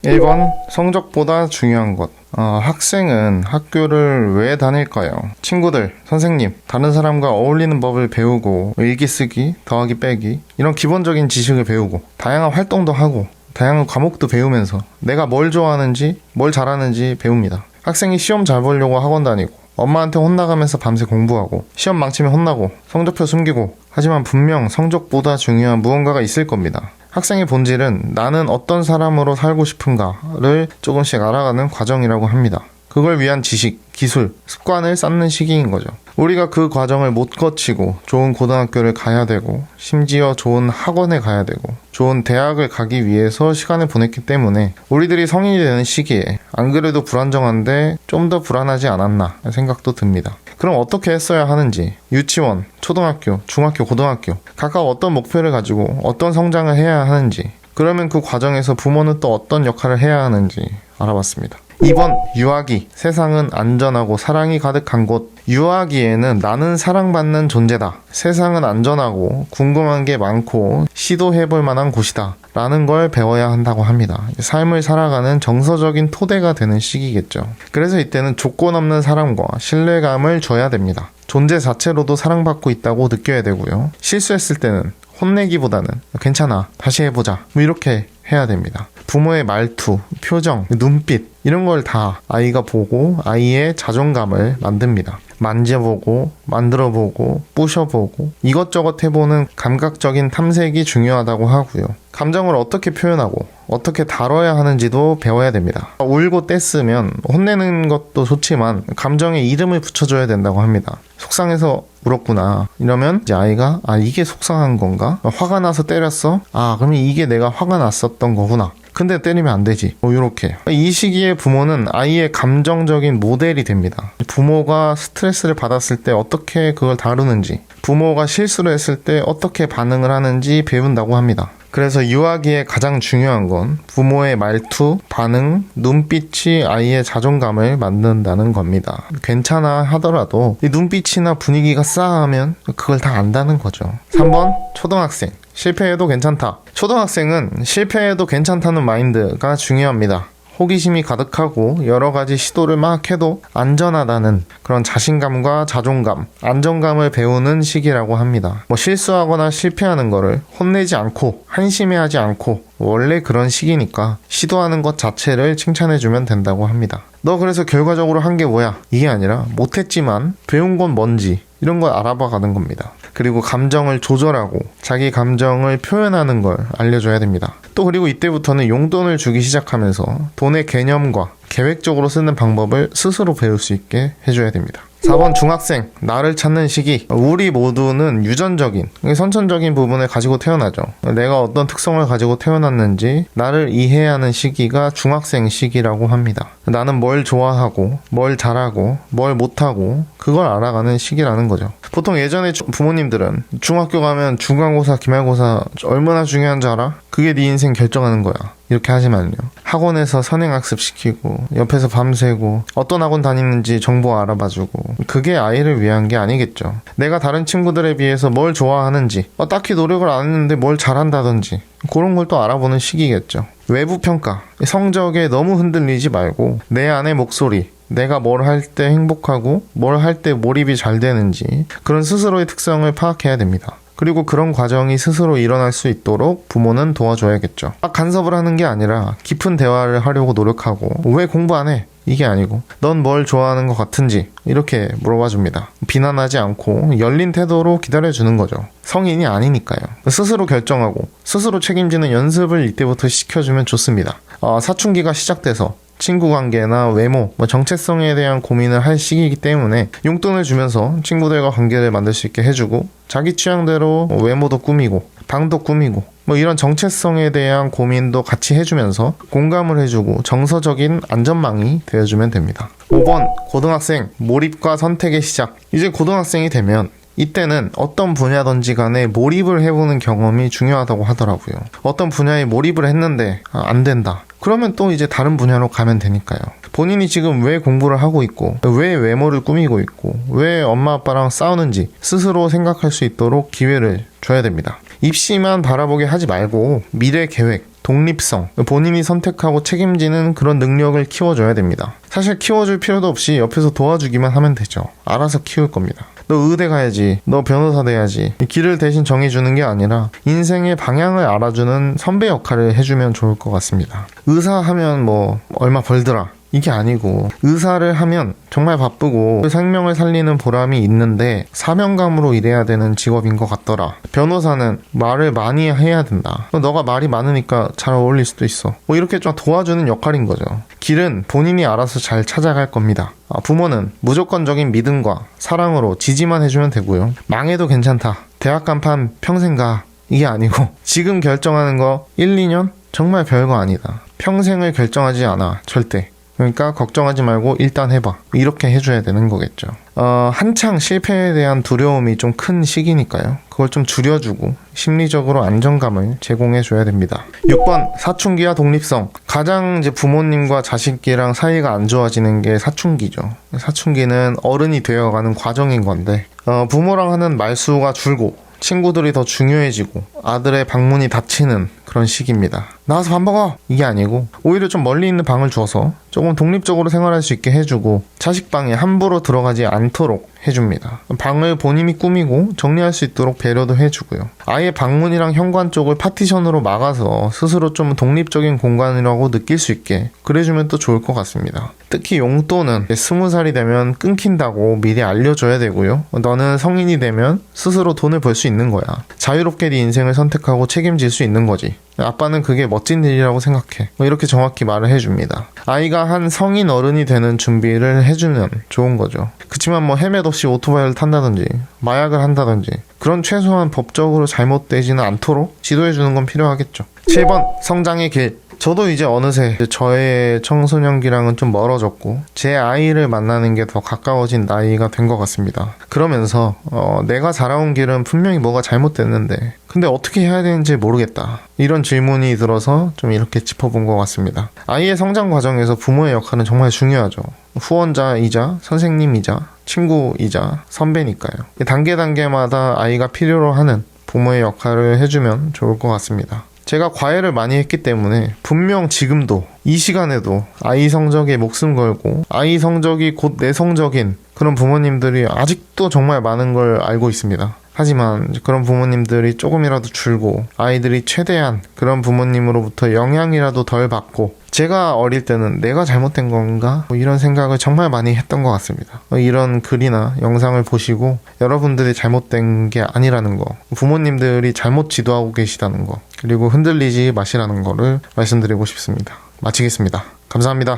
1번 성적보다 중요한 것. 학생은 학교를 왜 다닐까요? 친구들, 선생님, 다른 사람과 어울리는 법을 배우고 일기 쓰기, 더하기 빼기 이런 기본적인 지식을 배우고 다양한 활동도 하고 다양한 과목도 배우면서 내가 뭘 좋아하는지 뭘 잘하는지 배웁니다. 학생이 시험 잘 보려고 학원 다니고 엄마한테 혼나가면서 밤새 공부하고 시험 망치면 혼나고 성적표 숨기고 하지만 분명 성적보다 중요한 무언가가 있을 겁니다. 학생의 본질은 나는 어떤 사람으로 살고 싶은가를 조금씩 알아가는 과정이라고 합니다. 그걸 위한 지식, 기술, 습관을 쌓는 시기인 거죠. 우리가 그 과정을 못 거치고 좋은 고등학교를 가야 되고 심지어 좋은 학원에 가야 되고 좋은 대학을 가기 위해서 시간을 보냈기 때문에 우리들이 성인이 되는 시기에 안 그래도 불안정한데 좀 더 불안하지 않았나 생각도 듭니다. 그럼 어떻게 했어야 하는지 유치원, 초등학교, 중학교, 고등학교 각각 어떤 목표를 가지고 어떤 성장을 해야 하는지 그러면 그 과정에서 부모는 또 어떤 역할을 해야 하는지 알아봤습니다. 2번 유아기. 세상은 안전하고 사랑이 가득한 곳. 유아기에는 나는 사랑받는 존재다. 세상은 안전하고 궁금한 게 많고 시도해볼 만한 곳이다. 라는 걸 배워야 한다고 합니다. 삶을 살아가는 정서적인 토대가 되는 시기겠죠. 그래서 이때는 조건 없는 사랑과 신뢰감을 줘야 됩니다. 존재 자체로도 사랑받고 있다고 느껴야 되고요. 실수했을 때는 혼내기보다는 괜찮아, 다시 해보자 이렇게 해야 됩니다. 부모의 말투, 표정, 눈빛 이런 걸 다 아이가 보고 아이의 자존감을 만듭니다. 만져보고 만들어보고 부셔보고 이것저것 해보는 감각적인 탐색이 중요하다고 하고요. 감정을 어떻게 표현하고 어떻게 다뤄야 하는지도 배워야 됩니다. 울고 떼쓰면 혼내는 것도 좋지만 감정에 이름을 붙여줘야 된다고 합니다. 속상해서 울었구나 이러면 이제 아이가 이게 속상한 건가? 화가 나서 때렸어? 그러면 이게 내가 화가 났었던 거구나. 근데 때리면 안 되지. 이렇게. 이 시기에 부모는 아이의 감정적인 모델이 됩니다. 부모가 스트레스를 받았을 때 어떻게 그걸 다루는지, 부모가 실수를 했을 때 어떻게 반응을 하는지 배운다고 합니다. 그래서 유아기에 가장 중요한 건 부모의 말투, 반응, 눈빛이 아이의 자존감을 만든다는 겁니다. 괜찮아 하더라도 이 눈빛이나 분위기가 싸하면 그걸 다 안다는 거죠. 3번 초등학생. 실패해도 괜찮다. 초등학생은 실패해도 괜찮다는 마인드가 중요합니다. 호기심이 가득하고 여러 가지 시도를 막 해도 안전하다는 그런 자신감과 자존감, 안정감을 배우는 시기라고 합니다. 실수하거나 실패하는 거를 혼내지 않고 한심해하지 않고 원래 그런 시기니까 시도하는 것 자체를 칭찬해주면 된다고 합니다. 너 그래서 결과적으로 한 게 뭐야? 이게 아니라 못했지만 배운 건 뭔지 이런 걸 알아봐 가는 겁니다. 그리고 감정을 조절하고 자기 감정을 표현하는 걸 알려줘야 됩니다. 또 그리고 이때부터는 용돈을 주기 시작하면서 돈의 개념과 계획적으로 쓰는 방법을 스스로 배울 수 있게 해줘야 됩니다. 4번 중학생. 나를 찾는 시기. 우리 모두는 유전적인, 선천적인 부분을 가지고 태어나죠. 내가 어떤 특성을 가지고 태어났는지 나를 이해하는 시기가 중학생 시기라고 합니다. 나는 뭘 좋아하고 뭘 잘하고 뭘 못하고 그걸 알아가는 시기라는 거죠. 보통 예전에 부모님들은 중학교 가면 중간고사, 기말고사 얼마나 중요한 줄 알아? 그게 네 인생 결정하는 거야. 이렇게 하지만요. 학원에서 선행학습 시키고 옆에서 밤새고 어떤 학원 다니는지 정보 알아봐주고 그게 아이를 위한 게 아니겠죠. 내가 다른 친구들에 비해서 뭘 좋아하는지 딱히 노력을 안 했는데 뭘 잘한다든지 그런 걸 또 알아보는 시기겠죠. 외부 평가, 성적에 너무 흔들리지 말고 내 안의 목소리, 내가 뭘 할 때 행복하고 뭘 할 때 몰입이 잘 되는지 그런 스스로의 특성을 파악해야 됩니다. 그리고 그런 과정이 스스로 일어날 수 있도록 부모는 도와줘야겠죠. 간섭을 하는 게 아니라 깊은 대화를 하려고 노력하고 왜 공부 안 해? 이게 아니고 넌 뭘 좋아하는 것 같은지 이렇게 물어봐줍니다. 비난하지 않고 열린 태도로 기다려주는 거죠. 성인이 아니니까요. 스스로 결정하고 스스로 책임지는 연습을 이때부터 시켜주면 좋습니다. 사춘기가 시작돼서 친구 관계나 외모, 정체성에 대한 고민을 할 시기이기 때문에 용돈을 주면서 친구들과 관계를 만들 수 있게 해주고 자기 취향대로 외모도 꾸미고 방도 꾸미고 이런 정체성에 대한 고민도 같이 해주면서 공감을 해주고 정서적인 안전망이 되어주면 됩니다. 5번 고등학생. 몰입과 선택의 시작. 이제 고등학생이 되면 이때는 어떤 분야든지 간에 몰입을 해보는 경험이 중요하다고 하더라고요. 어떤 분야에 몰입을 했는데 안 된다. 그러면 또 이제 다른 분야로 가면 되니까요. 본인이 지금 왜 공부를 하고 있고 왜 외모를 꾸미고 있고 왜 엄마 아빠랑 싸우는지 스스로 생각할 수 있도록 기회를 줘야 됩니다. 입시만 바라보게 하지 말고 미래 계획, 독립성, 본인이 선택하고 책임지는 그런 능력을 키워줘야 됩니다. 사실 키워줄 필요도 없이 옆에서 도와주기만 하면 되죠. 알아서 키울 겁니다. 너 의대 가야지, 너 변호사 돼야지, 길을 대신 정해주는 게 아니라 인생의 방향을 알아주는 선배 역할을 해주면 좋을 것 같습니다. 의사 하면 뭐 얼마 벌더라, 이게 아니고, 의사를 하면 정말 바쁘고 생명을 살리는 보람이 있는데 사명감으로 일해야 되는 직업인 것 같더라. 변호사는 말을 많이 해야 된다. 너가 말이 많으니까 잘 어울릴 수도 있어. 뭐 이렇게 좀 도와주는 역할인 거죠. 길은 본인이 알아서 잘 찾아갈 겁니다. 부모는 무조건적인 믿음과 사랑으로 지지만 해주면 되고요. 망해도 괜찮다, 대학 간판 평생 가, 이게 아니고, 지금 결정하는 거 1, 2년? 정말 별거 아니다. 평생을 결정하지 않아, 절대. 그러니까 걱정하지 말고 일단 해봐, 이렇게 해줘야 되는 거겠죠. 한창 실패에 대한 두려움이 좀 큰 시기니까요. 그걸 좀 줄여주고 심리적으로 안정감을 제공해줘야 됩니다. 6번, 사춘기와 독립성. 가장 이제 부모님과 자식이랑 사이가 안 좋아지는 게 사춘기죠. 사춘기는 어른이 되어가는 과정인 건데, 부모랑 하는 말수가 줄고 친구들이 더 중요해지고 아들의 방문이 닫히는 그런 시기입니다. 나와서 밥 먹어! 이게 아니고, 오히려 좀 멀리 있는 방을 줘서 조금 독립적으로 생활할 수 있게 해주고 자식 방에 함부로 들어가지 않도록 해줍니다. 방을 본인이 꾸미고 정리할 수 있도록 배려도 해주고요. 아예 방문이랑 현관 쪽을 파티션으로 막아서 스스로 좀 독립적인 공간이라고 느낄 수 있게 그래주면 또 좋을 것 같습니다. 특히 용돈은 20살이 되면 끊긴다고 미리 알려줘야 되고요. 너는 성인이 되면 스스로 돈을 벌 수 있는 거야. 자유롭게 네 인생을 선택하고 책임질 수 있는 거지. 아빠는 그게 멋진 일이라고 생각해. 이렇게 정확히 말을 해줍니다. 아이가 한 성인 어른이 되는 준비를 해주면 좋은 거죠. 그치만 뭐 헬멧 없이 오토바이를 탄다든지 마약을 한다든지 그런 최소한 법적으로 잘못되지는 않도록 지도해주는 건 필요하겠죠. 7번, 성장의 길. 저도 이제 어느새 저의 청소년기랑은 좀 멀어졌고 제 아이를 만나는 게 더 가까워진 나이가 된 것 같습니다. 그러면서 내가 자라온 길은 분명히 뭐가 잘못됐는데 근데 어떻게 해야 되는지 모르겠다, 이런 질문이 들어서 좀 이렇게 짚어본 것 같습니다. 아이의 성장 과정에서 부모의 역할은 정말 중요하죠. 후원자이자 선생님이자 친구이자 선배니까요. 단계마다 아이가 필요로 하는 부모의 역할을 해주면 좋을 것 같습니다. 제가 과외를 많이 했기 때문에 분명 지금도 이 시간에도 아이 성적에 목숨 걸고 아이 성적이 곧 내 성적인 그런 부모님들이 아직도 정말 많은 걸 알고 있습니다. 하지만 그런 부모님들이 조금이라도 줄고 아이들이 최대한 그런 부모님으로부터 영향이라도 덜 받고, 제가 어릴 때는 내가 잘못된 건가? 이런 생각을 정말 많이 했던 것 같습니다. 이런 글이나 영상을 보시고 여러분들이 잘못된 게 아니라는 거, 부모님들이 잘못 지도하고 계시다는 거, 그리고 흔들리지 마시라는 거를 말씀드리고 싶습니다. 마치겠습니다. 감사합니다.